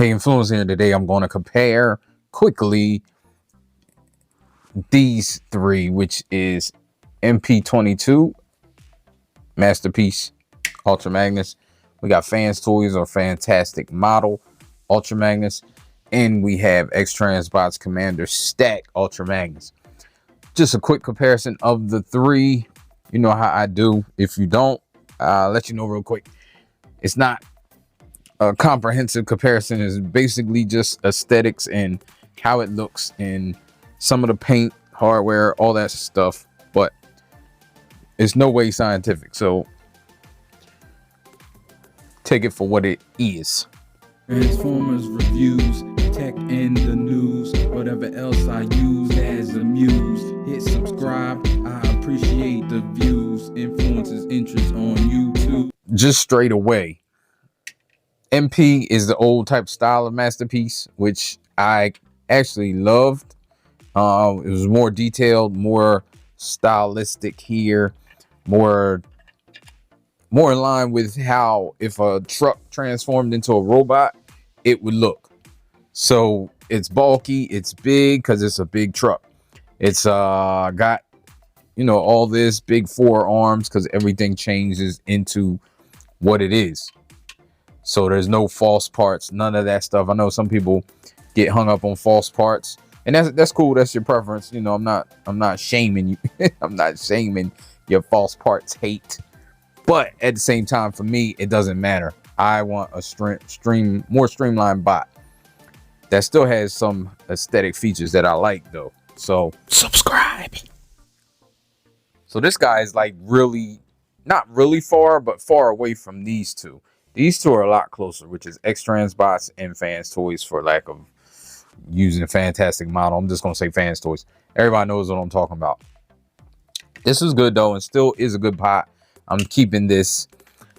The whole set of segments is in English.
Hey, Influence here. Today I'm going to compare quickly these three, which is MP22 Masterpiece, Ultra Magnus. We got Fans Toys or Fantastic Model, Ultra Magnus. And we have XTransBots Commander Stack, Ultra Magnus. Just a quick comparison of the three. You know how I do. If you don't, I'll let you know real quick. It's not a comprehensive comparison. Is basically just aesthetics and how it looks and some of the paint, hardware, all that stuff, but it's no way scientific, so take it for what it is. Transformers reviews, tech and the news, whatever else I use as a muse. Hit subscribe, I appreciate the views. Influences interest on YouTube. Just straight away, MP is the old type style of Masterpiece, which I actually loved. It was more detailed, more stylistic here, more in line with how if a truck transformed into a robot, it would look. So it's bulky, it's big because it's a big truck. It's got, you know, all this big forearms because everything changes into what it is. So there's no false parts, none of that stuff. I know some people get hung up on false parts, and that's cool. That's your preference. You know, I'm not shaming you. I'm not shaming your false parts hate. But at the same time, for me, it doesn't matter. I want a more streamlined bot that still has some aesthetic features that I like, though. So subscribe. So this guy is like really, not really far, but far away from these two. These two are a lot closer, which is XTransBots and Fans Toys, for lack of using a Fantastic Model. I'm just going to say Fans Toys. Everybody knows what I'm talking about. This is good, though, and still is a good pot. I'm keeping this.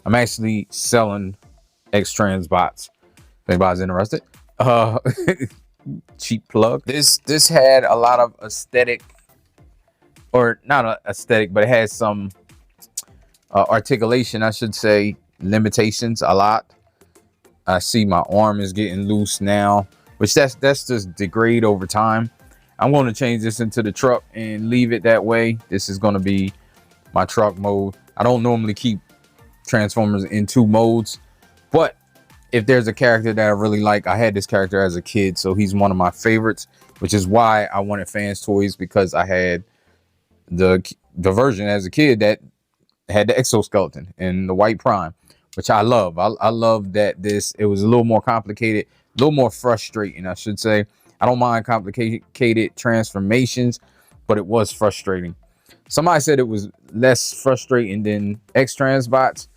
I'm actually selling XTransBots. If anybody's interested. Cheap plug. This had a lot of aesthetic, or not a aesthetic, but it has some articulation, I should say, limitations a lot. I see my arm is getting loose now, which that's just degrade over time. I'm going to change this into the truck and leave it that way. This is going to be my truck mode. I don't normally keep Transformers in two modes, but if there's a character that I really like, I had this character as a kid, so he's one of my favorites, which is why I wanted Fans Toys, because I had the version as a kid that had the exoskeleton and the white prime, which I love. I love that it was a little more complicated, a little more frustrating, I should say. I don't mind complicated transformations, but it was frustrating. Somebody said it was less frustrating than XTransBots.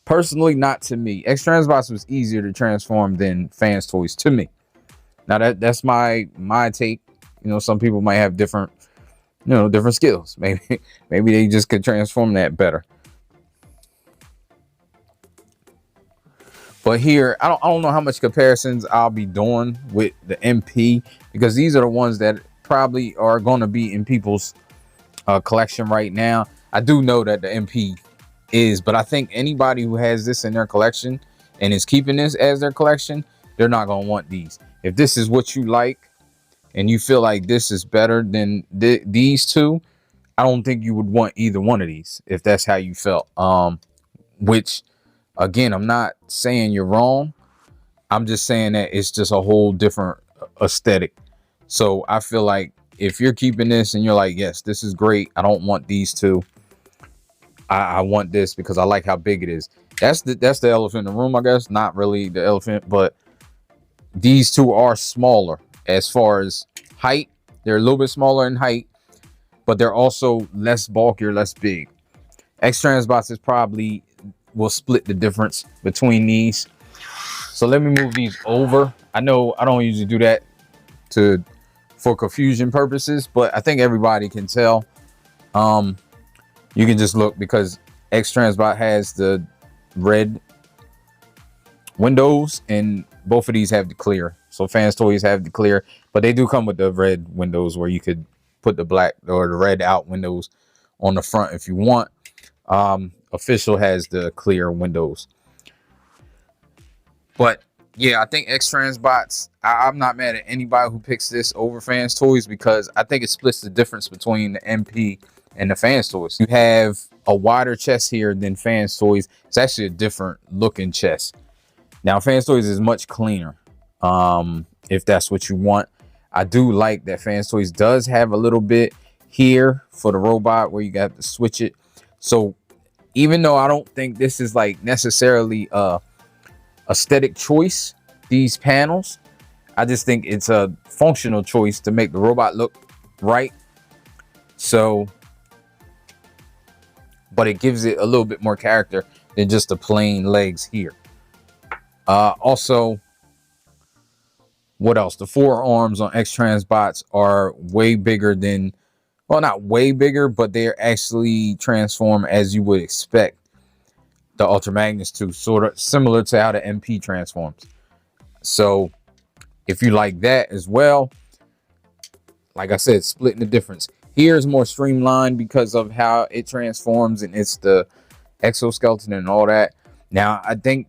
Personally, not to me. XTransBots was easier to transform than Fans Toys to me. Now that's my take. You know, some people might have different, you know, different skills. Maybe they just could transform that better. But here, I don't know how much comparisons I'll be doing with the MP, because these are the ones that probably are going to be in people's collection right now. I do know that the MP is, but I think anybody who has this in their collection and is keeping this as their collection, they're not going to want these. If this is what you like and you feel like this is better than these two, I don't think you would want either one of these if that's how you felt. Which, again, I'm not saying you're wrong. I'm just saying that it's just a whole different aesthetic. So I feel like if you're keeping this and you're like, yes, this is great, I don't want these two, I want this because I like how big it is. That's the elephant in the room, I guess. Not really the elephant, but these two are smaller as far as height. They're a little bit smaller in height, but they're also less bulkier, less big. XTransBots is probably will split the difference between these. So let me move these over. I know I don't usually do that for confusion purposes, but I think everybody can tell. You can just look, because XTransBot has the red windows and both of these have the clear. So Fans Toys have the clear, but they do come with the red windows where you could put the black or the red out windows on the front if you want. Official has the clear windows. But yeah, I think XTransBots, I'm not mad at anybody who picks this over Fans Toys, because I think it splits the difference between the MP and the Fans Toys. You have a wider chest here than Fans Toys. It's actually a different looking chest. Now, Fans Toys is much cleaner, if that's what you want. I do like that Fans Toys does have a little bit here for the robot where you got to switch it. So even though I don't think this is like necessarily a aesthetic choice, these panels, I just think it's a functional choice to make the robot look right. So, but it gives it a little bit more character than just the plain legs here. Also, what else? The forearms on XTransBots are way bigger than, well, not way bigger, but they're actually transformed as you would expect the Ultra Magnus to, sort of similar to how the MP transforms. So if you like that as well, like I said, splitting the difference. Here's more streamlined because of how it transforms, and it's the exoskeleton and all that. Now, I think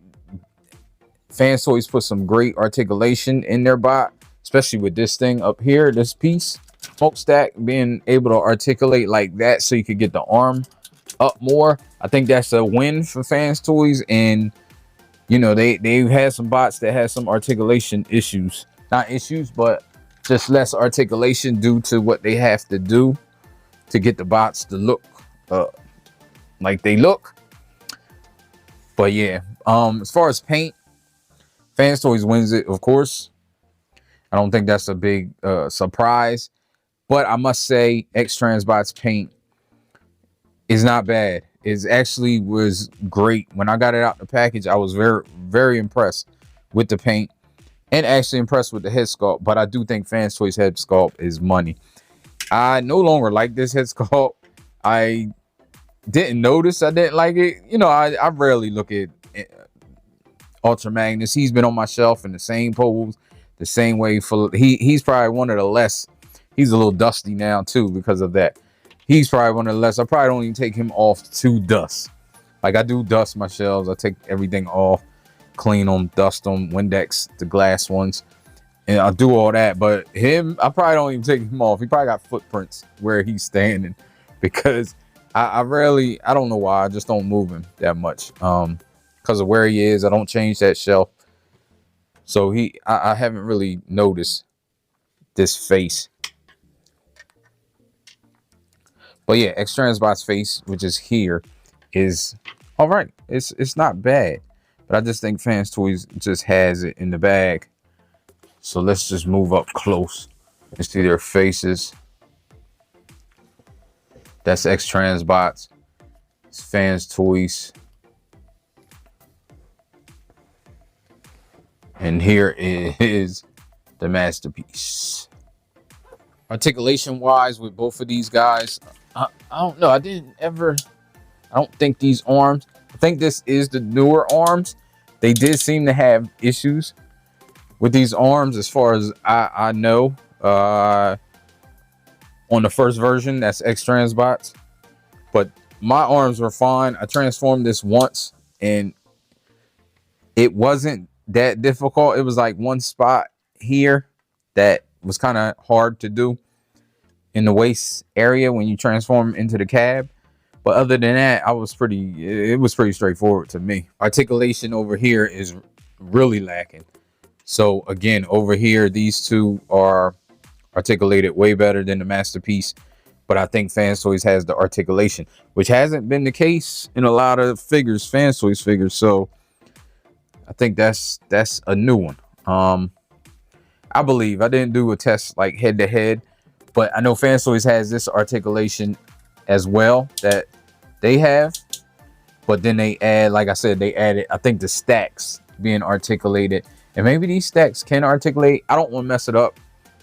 Fans Toys put some great articulation in their bot, especially with this thing up here, this piece. Smokestack being able to articulate like that so you could get the arm up more. I think that's a win for Fans Toys. And you know, they've had some bots that had some articulation issues. Not issues, but just less articulation due to what they have to do to get the bots to look like they look. But yeah, as far as paint, Fans Toys wins it, of course. I don't think that's a big surprise. But I must say, XTransBots paint is not bad. It actually was great. When I got it out the package, I was very, very impressed with the paint. And actually impressed with the head sculpt. But I do think Fans Toys head sculpt is money. I no longer like this head sculpt. I didn't notice I didn't like it. You know, I rarely look at Ultra Magnus. He's been on my shelf in the same pose, the same way. He's probably one of the less. He's a little dusty now too because of that. He's probably one of the less. I probably don't even take him off to dust. Like I do dust my shelves. I take everything off, clean them, dust them, Windex the glass ones, and I'll do all that. But him, I probably don't even take him off. He probably got footprints where he's standing because I don't know why. I just don't move him that much. Because of where he is, I don't change that shelf. So I haven't really noticed this face. But yeah, XTransBots face, which is here, is all right. It's not bad. But I just think Fans Toys just has it in the bag. So let's just move up close and see their faces. That's XTransBots. It's Fans Toys. And here is the Masterpiece. Articulation wise with both of these guys, I don't know. I don't think these arms, I think this is the newer arms. They did seem to have issues with these arms as far as I know. On the first version, that's XTransBots. But my arms were fine. I transformed this once and it wasn't that difficult. It was like one spot here that was kind of hard to do in the waist area when you transform into the cab. But other than that, it was pretty straightforward to me. Articulation over here is really lacking. So again, over here, these two are articulated way better than the Masterpiece. But I think Fans Toys has the articulation, which hasn't been the case in a lot of figures, Fans Toys figures. So I think that's a new one. I believe I didn't do a test like head to head, but I know Fans Toys has this articulation as well that they have. But then they add, like I said, they added, I think, the stacks being articulated. And maybe these stacks can articulate. I don't want to mess it up.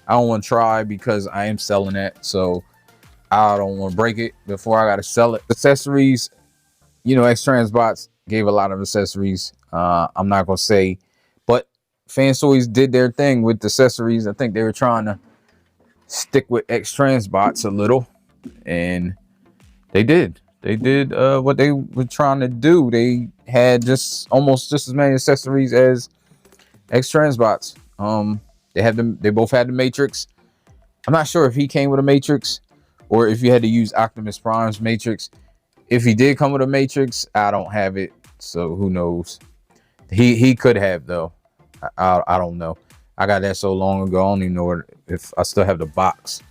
I don't want to try because I am selling that. So I don't want to break it before I got to sell it. Accessories, you know, XTransBots gave a lot of accessories. I'm not going to say, but Fans Toys did their thing with the accessories. I think they were trying to stick with XTransBots a little, and they did. They did what they were trying to do. They had almost just as many accessories as XTransBots. They both had the matrix. I'm not sure if he came with a matrix or if you had to use Optimus Prime's matrix. If he did come with a matrix, I don't have it, so who knows. He could have though. I don't know. I got that so long ago. I don't even know if I still have the box.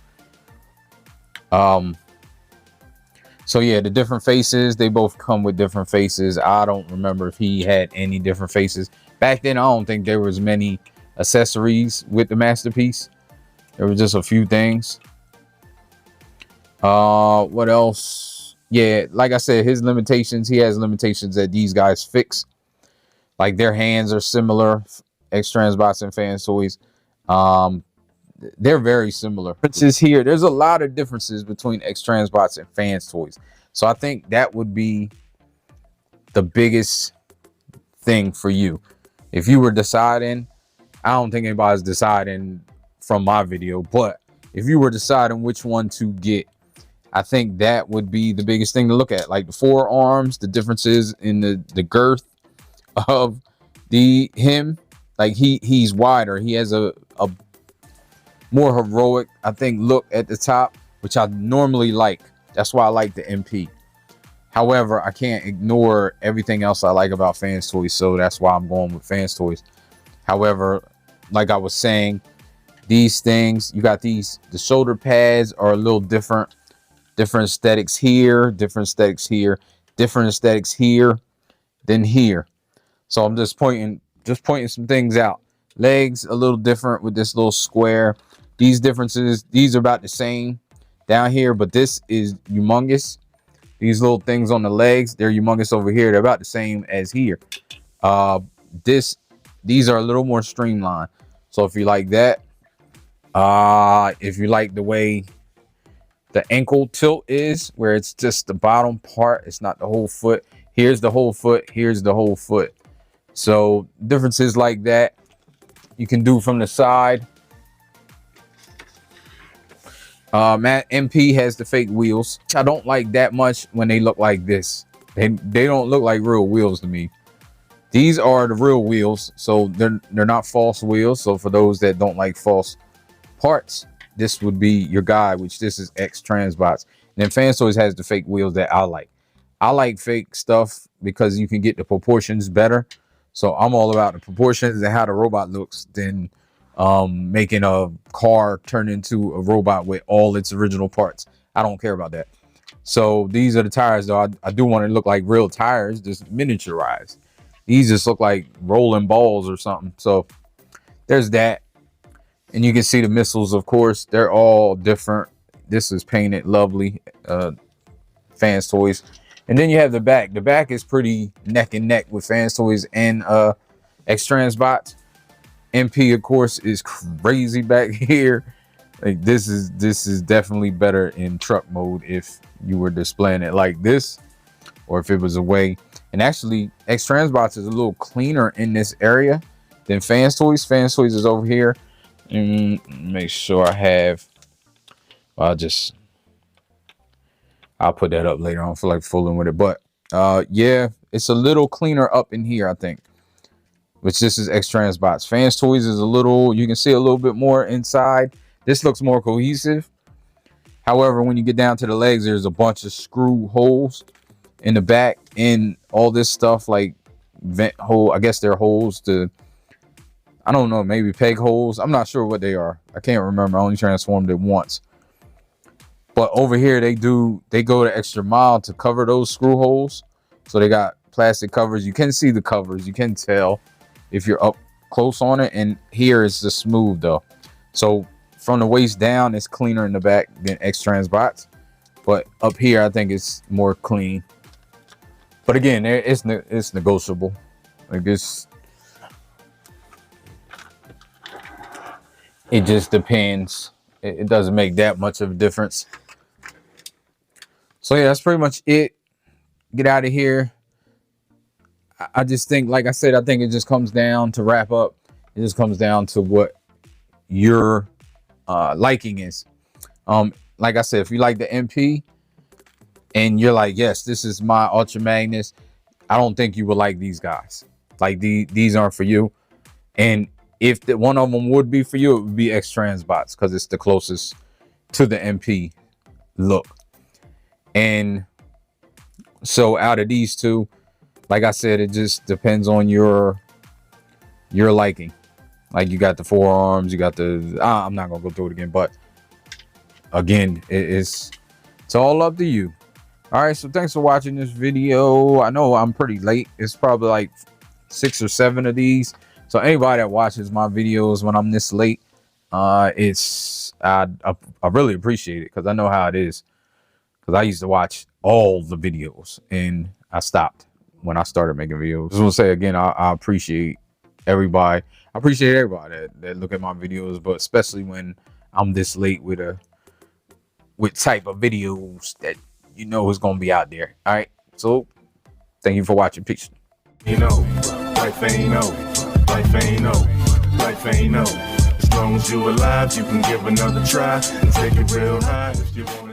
So yeah, the different faces, they both come with different faces. I don't remember if he had any different faces. Back then, I don't think there was many accessories with the Masterpiece. There was just a few things. What else? Yeah, like I said, his limitations, he has limitations that these guys fix. Like their hands are similar, XTransBots and Fans Toys. They're very similar. Differences here. There's a lot of differences between XTransBots and Fans Toys. So I think that would be the biggest thing for you. If you were deciding, I don't think anybody's deciding from my video, but if you were deciding which one to get, I think that would be the biggest thing to look at. Like the forearms, the differences in the girth of him. Like he's wider. He has a more heroic, I think, look at the top, which I normally like. That's why I like the MP. However, I can't ignore everything else I like about Fans Toys, so that's why I'm going with Fans Toys. However, like I was saying, these things, you got the shoulder pads are a little different. Different aesthetics here, different aesthetics here, different aesthetics here than here. So I'm just pointing some things out. Legs a little different with this little square. These differences, these are about the same down here, but this is humongous. These little things on the legs, they're humongous over here. They're about the same as here. These are a little more streamlined. So if you like that, if you like the way the ankle tilt is, where it's just the bottom part, it's not the whole foot. Here's the whole foot, here's the whole foot. So differences like that you can do from the side. Matt MP has the fake wheels. I don't like that much when they look like this. They don't look like real wheels to me. These are the real wheels, so they're not false wheels. So for those that don't like false parts, this would be your guy, which this is XTransBots. And then Fans Toys has the fake wheels that I like. I like fake stuff because you can get the proportions better. So I'm all about the proportions and how the robot looks than making a car turn into a robot with all its original parts. I don't care about that. So these are the tires, though. I do want to look like real tires, just miniaturized. These just look like rolling balls or something. So there's that. And you can see the missiles, of course. They're all different. This is painted lovely. Fans Toys. And then you have the back. The back is pretty neck and neck with Fans Toys and XTransBots. MP, of course, is crazy back here. Like this is definitely better in truck mode if you were displaying it like this, or if it was away. And actually, XTransBots is a little cleaner in this area than Fans Toys. Fans Toys is over here. And make sure I have. I'll put that up later. I don't feel like fooling with it, but yeah, it's a little cleaner up in here, I think. Which this is XTransBots. Fans Toys is a little, you can see a little bit more inside. This looks more cohesive. However, when you get down to the legs, there's a bunch of screw holes in the back and all this stuff like vent hole. I guess they're holes to, I don't know, maybe peg holes. I'm not sure what they are. I can't remember. I only transformed it once. But over here, they go the extra mile to cover those screw holes. So they got plastic covers. You can see the covers. You can tell if you're up close on it. And here it's just smooth though. So from the waist down, it's cleaner in the back than XTransBots. But up here, I think it's more clean. But again, it's negotiable. Like this, it just depends. It doesn't make that much of a difference. So yeah, that's pretty much it. Get out of here. I just think, like I said, I think it just comes down to wrap up. It just comes down to what your liking is. Like I said, if you like the MP and you're like, yes, this is my Ultra Magnus, I don't think you will like these guys. Like these aren't for you. And if the one of them would be for you, it would be XTransBots, because it's the closest to the MP look. And so out of these two, like I said, it just depends on your liking. Like, you got the forearms, you got the I'm not gonna go through it again, but again, it's all up to you. All right, so thanks for watching this video. I know I'm pretty late. It's probably like 6 or 7 of these. So anybody that watches my videos when I'm this late, I really appreciate it, because I know how it is. Because I used to watch all the videos and I stopped when I started making videos. Just want to say again, I appreciate everybody. I appreciate everybody that look at my videos, but especially when I'm this late with type of videos that you know is gonna be out there. All right, so thank you for watching. Peace. You know, life ain't over, life ain't over, life ain't over. As long as you alive, you can give another try and take it real high if you want.